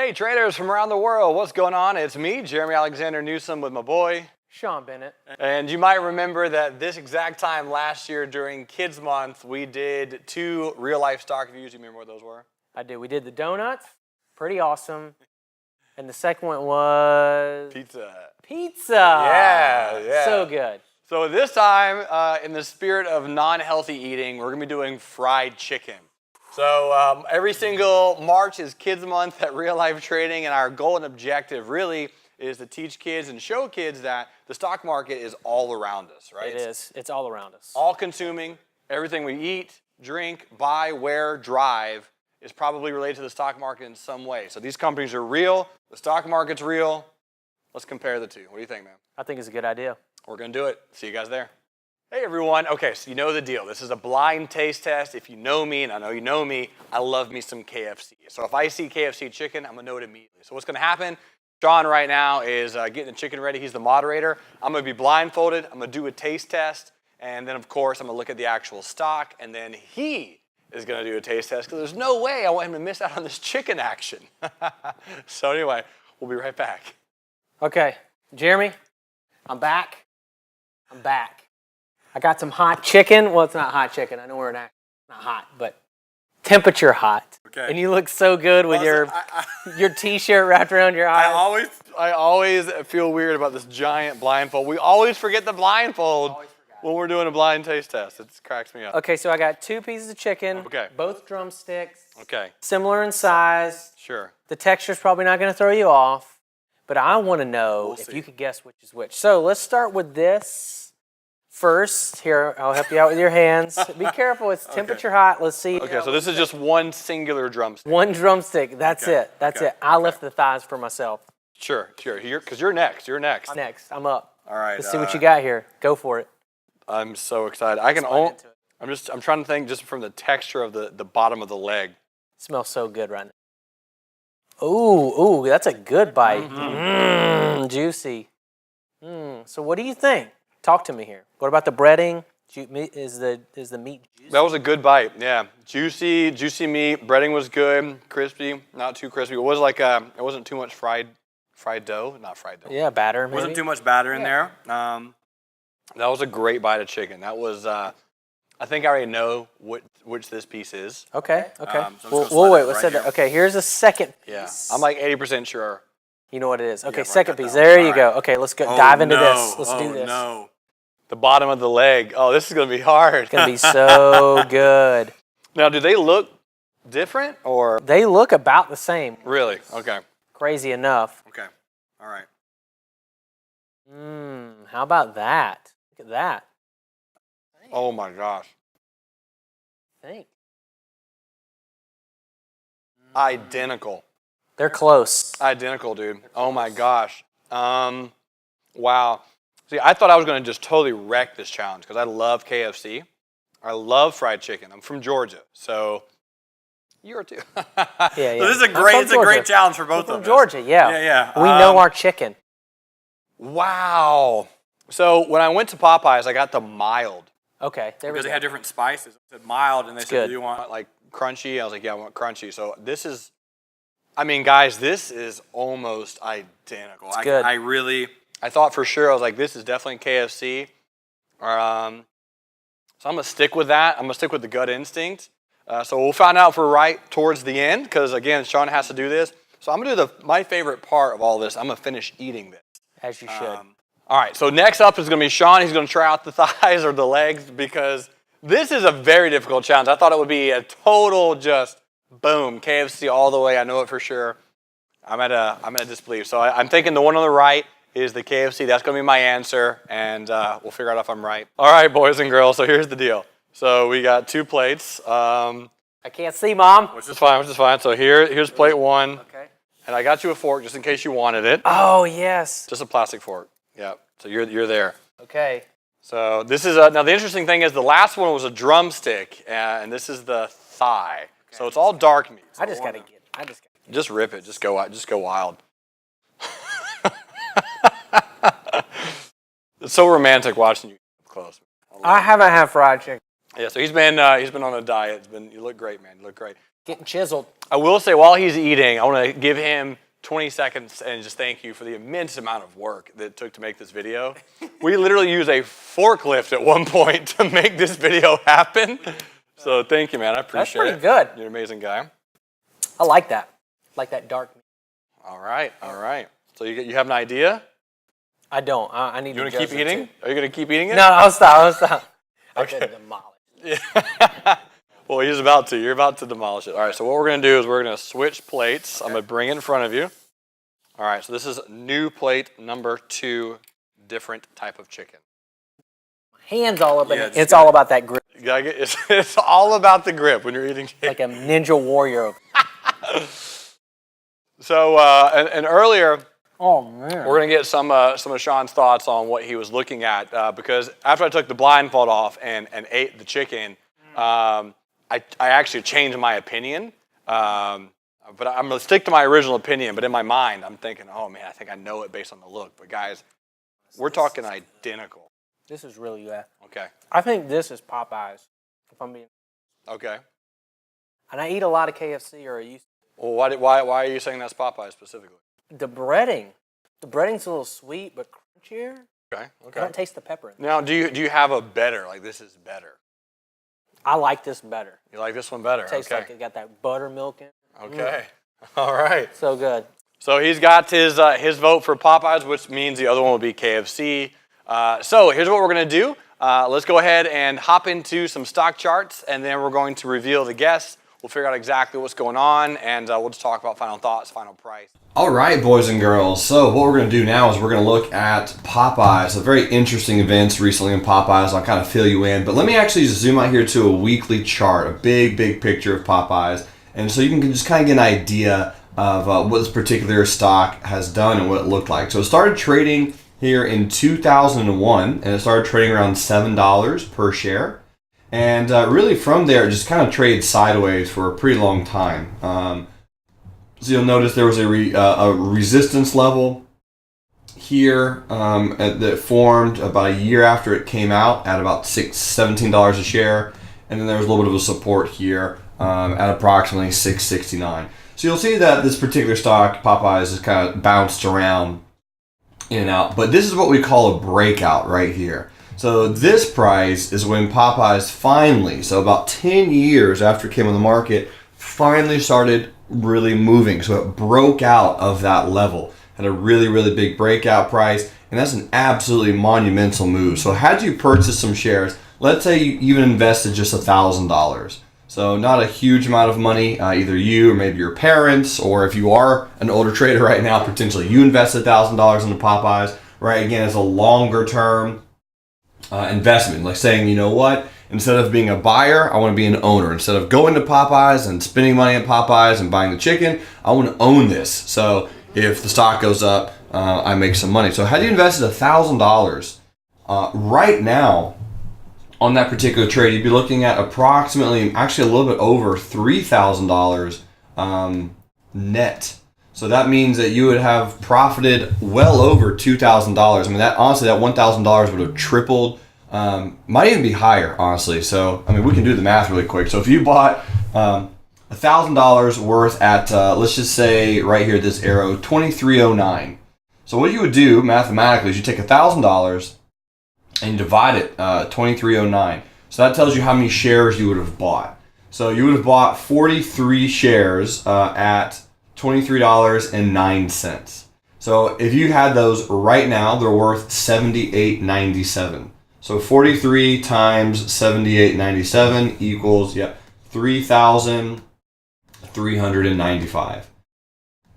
Hey traders from around the world, what's going on? It's me, Jeremy Alexander Newsom, with my boy, Shaun Bennett. And you might remember that this exact time last year during Kids Month, we did 2 real-life stock reviews. You remember what those were? I do. We did the donuts. Pretty awesome. And the second one was... Pizza. Pizza! Yeah. So good. So this time, in the spirit of non-healthy eating, we're going to be doing fried chicken. So every single March is Kids Month at Real Life Trading, and our goal and objective really is to teach kids and show kids that the stock market is all around us, right? It is. It's all around us. All consuming, everything we eat, drink, buy, wear, drive is probably related to the stock market in some way. So these companies are real, the stock market's real. Let's compare the two. What do you think, man? I think it's a good idea. We're going to do it. See you guys there. Hey everyone, okay, so you know the deal. This is a blind taste test. If you know me, and I know you know me, I love me some KFC. So if I see KFC chicken, I'm gonna know it immediately. So what's gonna happen, Shaun right now is getting the chicken ready. He's the moderator. I'm gonna be blindfolded. I'm gonna do a taste test. And then of course, I'm gonna look at the actual stock. And then he is gonna do a taste test because there's no way I want him to miss out on this chicken action. So anyway, we'll be right back. Okay, Jeremy, I'm back. I got some hot chicken. Well, it's not hot chicken. I know we're not hot, but temperature hot. Okay. And you look so good with your T-shirt wrapped around your eyes. I always feel weird about this giant blindfold. We always forget the blindfold when we're doing a blind taste test. It cracks me up. Okay, so I got 2 pieces of chicken. Okay. Both drumsticks. Okay. Similar in size. Sure. The texture's probably not going to throw you off, but I want to know if you could guess which is which. So let's start with this. First, here, I'll help you out with your hands. Be careful, it's temperature hot. Let's see. Okay, so this is just one singular drumstick. One drumstick, that's it. That's it. I lift the thighs for myself. Sure. Because you're next. You're next. I'm next. I'm up. All right. Let's see what you got here. Go for it. I'm so excited. I'm trying to think just from the texture of the bottom of the leg. Smells so good right now. Ooh, that's a good bite. Juicy. So what do you think? Talk to me here. What about the breading? Is the meat juicy? That was a good bite. Yeah, juicy meat. Breading was good, crispy, not too crispy. It was like it wasn't too much fried dough, not fried dough. Yeah, batter. Maybe. Wasn't too much batter in there. That was a great bite of chicken. That was. I think I already know which this piece is. Okay. So we'll wait. Let's set that. Okay, here's the second piece. Yeah, I'm like 80% sure. You know what it is. Okay, yeah, second piece. There you go. Okay, let's go dive into this. Let's do this. No. The bottom of the leg. Oh, this is going to be hard. It's going to be so good. Now, do they look different or? They look about the same. Really? Okay. Crazy enough. Okay. All right. How about that? Look at that. Oh my gosh. Think. Identical. They're close. Identical, dude. Oh my gosh. Wow. See, I thought I was going to just totally wreck this challenge because I love KFC. I love fried chicken. I'm from Georgia, so you are too. Yeah. So this is a great challenge for both of us. From Georgia, yeah. Yeah. We know our chicken. Wow. So when I went to Popeyes, I got the mild. Okay, there we go. Because they had different spices. It said mild, and they said, good. do you want like crunchy? I was like, yeah, I want crunchy. So this is, I mean, guys, this is almost identical. It's good. I thought for sure, I was like, this is definitely KFC. So I'm going to stick with that. I'm going to stick with the gut instinct. So we'll find out if we're right towards the end, because again, Shaun has to do this. So I'm going to do my favorite part of all this. I'm going to finish eating this. As you should. All right, so next up is going to be Shaun. He's going to try out the thighs or the legs, because this is a very difficult challenge. I thought it would be a total just boom, KFC all the way. I know it for sure. I'm at a disbelief. So I'm thinking the one on the right is the KFC. That's going to be my answer, and we'll figure out if I'm right. All right, boys and girls, so here's the deal. So we got 2 plates. I can't see, Mom. Which is fine. So here's plate 1. Okay. And I got you a fork just in case you wanted it. Oh, yes. Just a plastic fork. Yeah, so you're there. Okay. So this is now the interesting thing is the last one was a drumstick, and this is the thigh. Okay. So it's all dark meat. So Just rip it. Just go wild. It's so romantic watching you up close. I haven't had fried chicken. Yeah, so he's been on a diet. You look great, man. You look great. Getting chiseled. I will say while he's eating, I want to give him 20 seconds and just thank you for the immense amount of work that it took to make this video. We literally used a forklift at one point to make this video happen. So thank you, man. I appreciate it. That's pretty good. You're an amazing guy. I like that. Like that dark. All right, all right. So you have an idea? I don't. I need You to want to keep eating? Are you going to keep eating it? No, I'll stop. Okay. I could demolish. Yeah. Well, he's about to. You're about to demolish it. All right, so what we're going to do is we're going to switch plates. I'm going to bring it in front of you. All right, so this is new plate number 2, different type of chicken. Hands all up in Yeah, it. It's all about that grip. You gotta it's all about the grip when you're eating chicken. Like a ninja warrior. So, and earlier, Oh, man. we're going to get some of Shaun's thoughts on what he was looking at because after I took the blindfold off and ate the chicken, I actually changed my opinion. But I'm going to stick to my original opinion, but in my mind, I'm thinking, oh, man, I think I know it based on the look. But, guys, we're talking identical. This is really good. Okay. I think this is Popeyes, if I'm being. Okay. And I eat a lot of KFC or I used to. Well, why are you saying that's Popeyes specifically? The breading. The breading's a little sweet, but crunchier. Okay. I don't taste the pepper in it. Now, do you have a better, like this is better? I like this better. You like this one better? Tastes okay. like it got that buttermilk in it. Okay. All right. So good. So he's got his vote for Popeyes, which means the other one will be KFC. So here's what we're going to do. Let's go ahead and hop into some stock charts, and then we're going to reveal the guests. We'll figure out exactly what's going on, and we'll just talk about final thoughts, final price. All right, boys and girls. So what we're going to do now is we're going to look at Popeyes. A very interesting events recently in Popeyes. I'll kind of fill you in. But let me actually just zoom out here to a weekly chart, a big picture of Popeyes. And so you can just kind of get an idea of what this particular stock has done and what it looked like. So it started trading here in 2001, and it started trading around $7 per share. And really from there, it just kind of traded sideways for a pretty long time. So you'll notice there was a resistance level here that formed about a year after it came out at about $17 a share. And then there was a little bit of a support here at approximately $6.69. So you'll see that this particular stock, Popeyes, has kind of bounced around in and out. But this is what we call a breakout right here. So this price is when Popeyes finally, so about 10 years after it came on the market, finally started really moving. So it broke out of that level. Had a really big breakout price, and that's an absolutely monumental move. So had you purchased some shares, let's say you even invested just $1,000. So not a huge amount of money, either you or maybe your parents, or if you are an older trader right now, potentially you invested $1,000 into Popeyes, right? Again, as a longer term investment, like saying, you know what, instead of being a buyer, I want to be an owner. Instead of going to Popeyes and spending money at Popeyes and buying the chicken, I want to own this. So if the stock goes up, I make some money. So had you invested $1,000 right now on that particular trade, you'd be looking at approximately, actually a little bit over $3,000 net. So that means that you would have profited well over $2,000. I mean, that honestly, that $1,000 would have tripled. Might even be higher, honestly. So, I mean, we can do the math really quick. So if you bought $1,000 worth at, let's just say right here, this arrow, 2309. So what you would do mathematically is you take $1,000 and you divide it 2309. So that tells you how many shares you would have bought. So you would have bought 43 shares at $23.09. So if you had those right now, they're worth $78.97. So 43 times $78.97 equals, $3,395.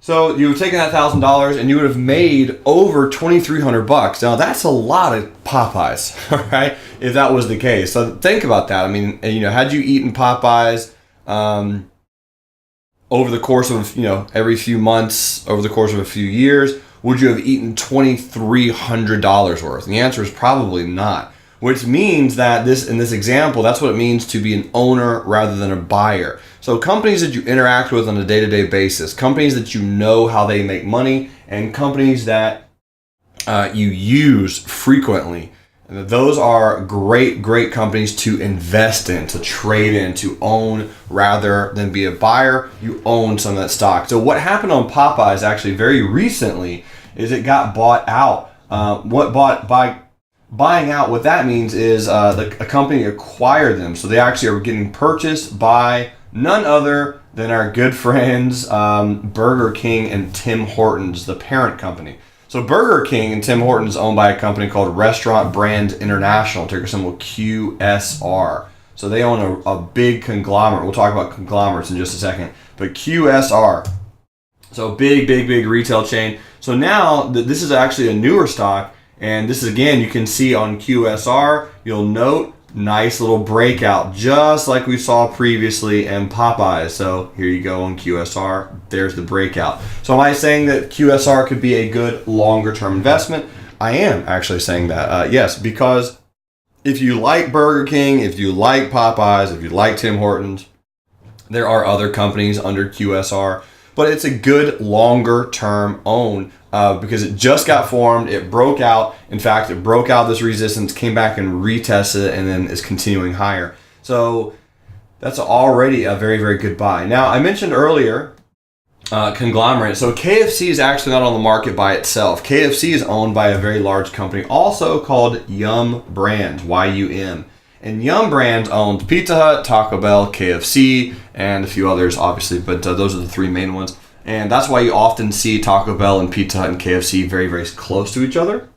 So you would have taken that $1,000 and you would have made over $2,300. Now that's a lot of Popeyes, all right? If that was the case. So think about that. I mean, you know, had you eaten Popeyes over the course of, you know, every few months, over the course of a few years, would you have eaten $2,300 worth? And the answer is probably not. Which means that in this example, that's what it means to be an owner rather than a buyer. So companies that you interact with on a day-to-day basis, companies that you know how they make money, and companies that you use frequently, Those are great, great companies to invest in, to trade in, to own rather than be a buyer. You own some of that stock. So what happened on Popeyes actually very recently is it got bought out. By buying out, what that means is a company acquired them. So they actually are getting purchased by none other than our good friends Burger King and Tim Hortons, the parent company. So Burger King and Tim Hortons owned by a company called Restaurant Brand International, ticker symbol QSR. So they own a big conglomerate. We'll talk about conglomerates in just a second. But QSR, so big retail chain. So now this is actually a newer stock. And this is, again, you can see on QSR, you'll note, nice little breakout, just like we saw previously in Popeyes. So here you go on QSR. There's the breakout. So am I saying that QSR could be a good longer-term investment? I am actually saying that, yes, because if you like Burger King, if you like Popeyes, if you like Tim Hortons, there are other companies under QSR, but it's a good longer-term own. Because it just got formed, it broke out. In fact, it broke out this resistance, came back and retested it, and then is continuing higher. So that's already a very, very good buy. Now, I mentioned earlier conglomerate. So KFC is actually not on the market by itself. KFC is owned by a very large company, also called Yum Brands, Y-U-M. And Yum Brands owns Pizza Hut, Taco Bell, KFC, and a few others, obviously, but those are the three main ones. And that's why you often see Taco Bell and Pizza Hut and KFC very, very close to each other.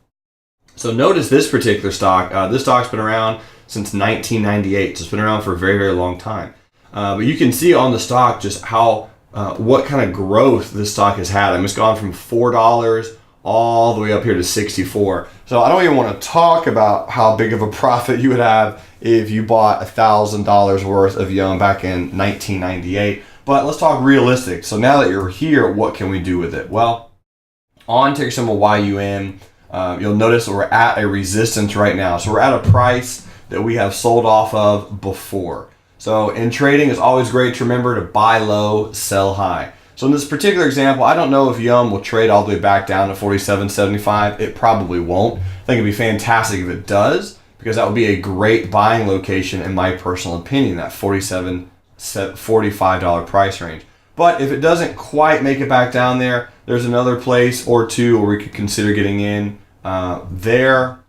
So notice this particular stock. This stock's been around since 1998. So it's been around for a very, very long time. But you can see on the stock just how, what kind of growth this stock has had. I mean, it's gone from $4 all the way up here to 64. So I don't even want to talk about how big of a profit you would have if you bought $1,000 worth of Yum back in 1998. But let's talk realistic. So now that you're here, what can we do with it? Well, on ticker symbol YUM, you'll notice that we're at a resistance right now. So we're at a price that we have sold off of before. So in trading, it's always great to remember to buy low, sell high. So in this particular example, I don't know if Yum will trade all the way back down to $47.75. It probably won't. I think it'd be fantastic if it does, because that would be a great buying location in my personal opinion, that $45 price range. But if it doesn't quite make it back down there, there's another place or two where we could consider getting in there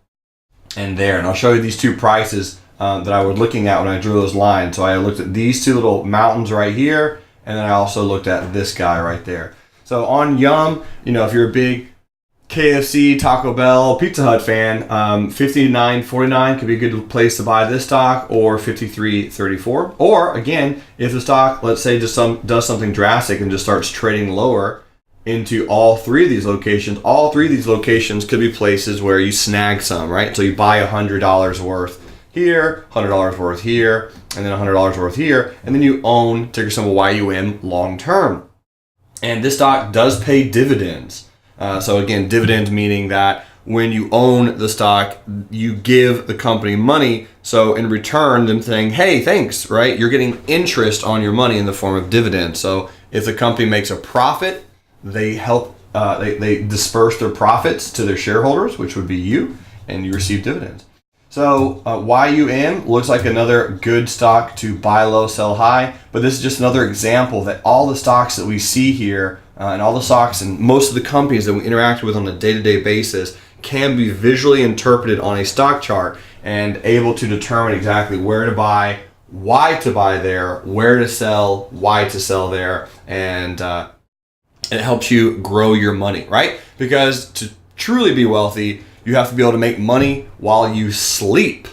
and there. And I'll show you these two prices that I was looking at when I drew those lines. So I looked at these two little mountains right here, and then I also looked at this guy right there. So on Yum, if you're a big KFC, Taco Bell, Pizza Hut fan, $59.49 could be a good place to buy this stock, or $53.34. Or again, if the stock, let's say, just does something drastic and just starts trading lower into all three of these locations, all three of these locations could be places where you snag some, right? So you buy $100 worth here, $100 worth here, and then $100 worth here, and then you own ticker symbol YUM long term. And this stock does pay dividends. So again, dividends meaning that when you own the stock, you give the company money. So in return, them saying, hey, thanks, right? You're getting interest on your money in the form of dividends. So if the company makes a profit, they help, they disperse their profits to their shareholders, which would be you, and you receive dividends. So YUM looks like another good stock to buy low, sell high. But this is just another example that all the stocks that we see here and all the stocks and most of the companies that we interact with on a day-to-day basis can be visually interpreted on a stock chart and able to determine exactly where to buy, why to buy there, where to sell, why to sell there, and it helps you grow your money, right? Because to truly be wealthy, you have to be able to make money while you sleep,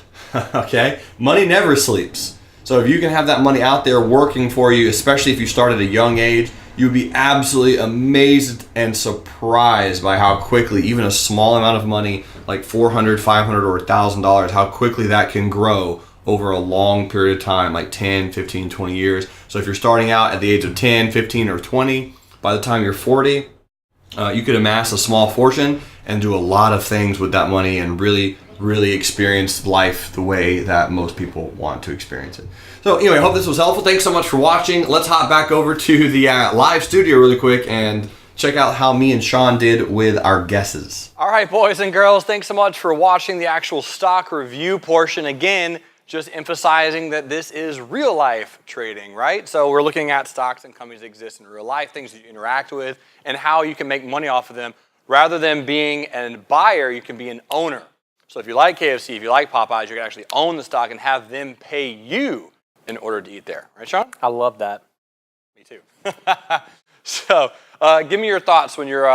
okay? Money never sleeps. So if you can have that money out there working for you, especially if you start at a young age, you'd be absolutely amazed and surprised by how quickly even a small amount of money, like $400, $500, or $1,000, how quickly that can grow over a long period of time, like 10, 15, 20 years. So if you're starting out at the age of 10, 15, or 20, by the time you're 40, you could amass a small fortune and do a lot of things with that money and really, really experience life the way that most people want to experience it. So anyway, I hope this was helpful. Thanks so much for watching. Let's hop back over to the live studio really quick and check out how me and Shaun did with our guesses. All right, boys and girls, thanks so much for watching the actual stock review portion. Again, just emphasizing that this is real life trading, right? So we're looking at stocks and companies that exist in real life, things that you interact with, and how you can make money off of them. Rather than being a buyer, you can be an owner. So if you like KFC, if you like Popeyes, you can actually own the stock and have them pay you in order to eat there. Right, Shaun? I love that. Me too. So give me your thoughts when you're,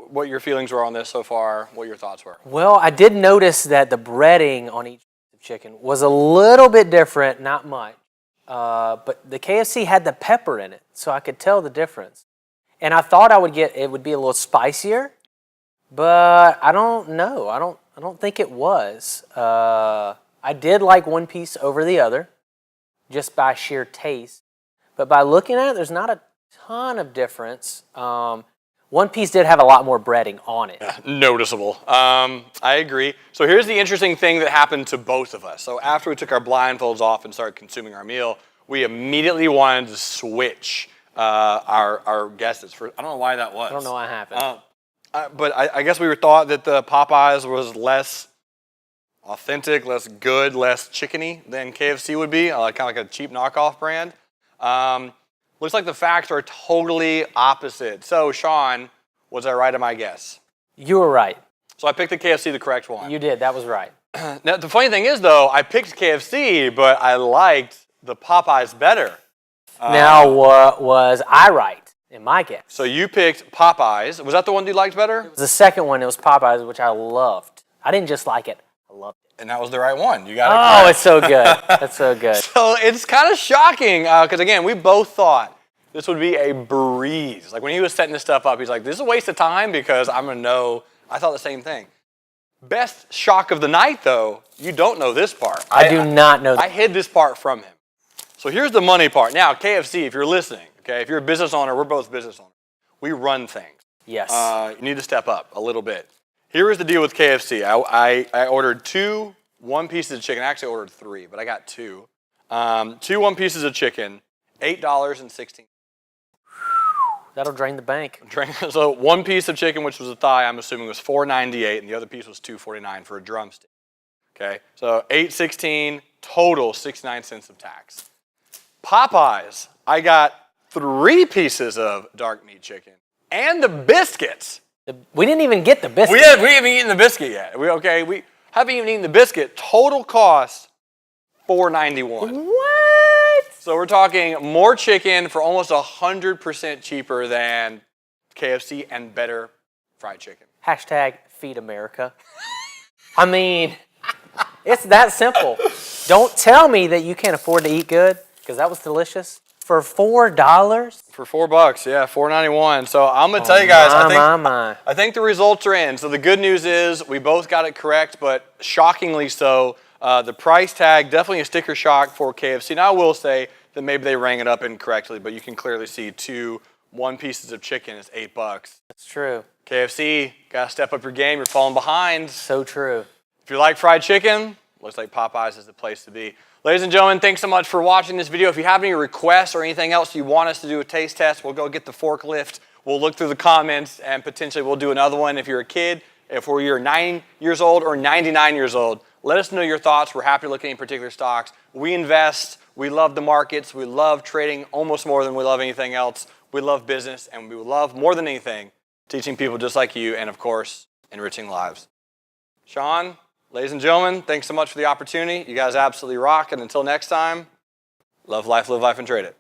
what your feelings were on this so far, what your thoughts were. Well, I did notice that the breading on each chicken was a little bit different, not much. But the KFC had the pepper in it, so I could tell the difference. And I thought it would be a little spicier, but I don't know. I don't think it was. I did like one piece over the other, just by sheer taste. But by looking at it, there's not a ton of difference. One piece did have a lot more breading on it. Noticeable. I agree. So here's the interesting thing that happened to both of us. So after we took our blindfolds off and started consuming our meal, we immediately wanted to switch our guesses. I don't know why that was. I don't know what happened. But I guess we thought that the Popeyes was less authentic, less good, less chickeny than KFC would be, kind of like a cheap knockoff brand. Looks like the facts are totally opposite. So, Shaun, was I right in my guess? You were right. So I picked the KFC, the correct one. You did. That was right. Now, the funny thing is, though, I picked KFC, but I liked the Popeyes better. Now, was I right in my guess? So you picked Popeyes. Was that the one you liked better? The second one, it was Popeyes, which I loved. I didn't just like it. I loved it. And that was the right one. You got it Oh, correct. it's so good. That's so good. So it's kind of shocking because, again, we both thought this would be a breeze. Like when he was setting this stuff up, he's like, this is a waste of time because I'm going to know. I thought the same thing. Best shock of the night, though, you don't know this part. I do not know that. I hid this part from him. So here's the money part. Now, KFC, if you're listening, okay, if you're a business owner, we're both business owners. We run things. Yes. You need to step up a little bit. Here is the deal with KFC. I ordered 2 one-pieces of chicken. I actually ordered 3, but I got 2. 2 one-pieces of chicken, $8.16. That'll drain the bank. So 1 piece of chicken, which was a thigh, I'm assuming was $4.98, and the other piece was $2.49 for a drumstick. Okay, so $8.16 total, 69 cents of tax. Popeyes, I got 3 pieces of dark meat chicken and the biscuits. We didn't even get the biscuit. We haven't eaten the biscuit yet. We haven't even eaten the biscuit. Total cost $4.91. What? So we're talking more chicken for almost 100% cheaper than KFC and better fried chicken. Hashtag feed America. I mean, it's that simple. Don't tell me that you can't afford to eat good, because that was delicious. For $4? For $4, yeah, $4.91. So I'm gonna tell you guys, I think the results are in. So the good news is we both got it correct, but shockingly so. The price tag, definitely a sticker shock for KFC. Now I will say that maybe they rang it up incorrectly, but you can clearly see 2 one-pieces of chicken is $8. That's true. KFC, gotta step up your game. You're falling behind. So true. If you like fried chicken, looks like Popeyes is the place to be. Ladies and gentlemen, thanks so much for watching this video. If you have any requests or anything else you want us to do a taste test, we'll go get the forklift. We'll look through the comments and potentially we'll do another one. If you're a kid, if you're 9 years old or 99 years old, let us know your thoughts. We're happy to look at any particular stocks. We invest. We love the markets. We love trading almost more than we love anything else. We love business, and we love more than anything teaching people just like you and, of course, enriching lives. Shaun, ladies and gentlemen, thanks so much for the opportunity. You guys absolutely rock. And until next time, love life, live life, and trade it.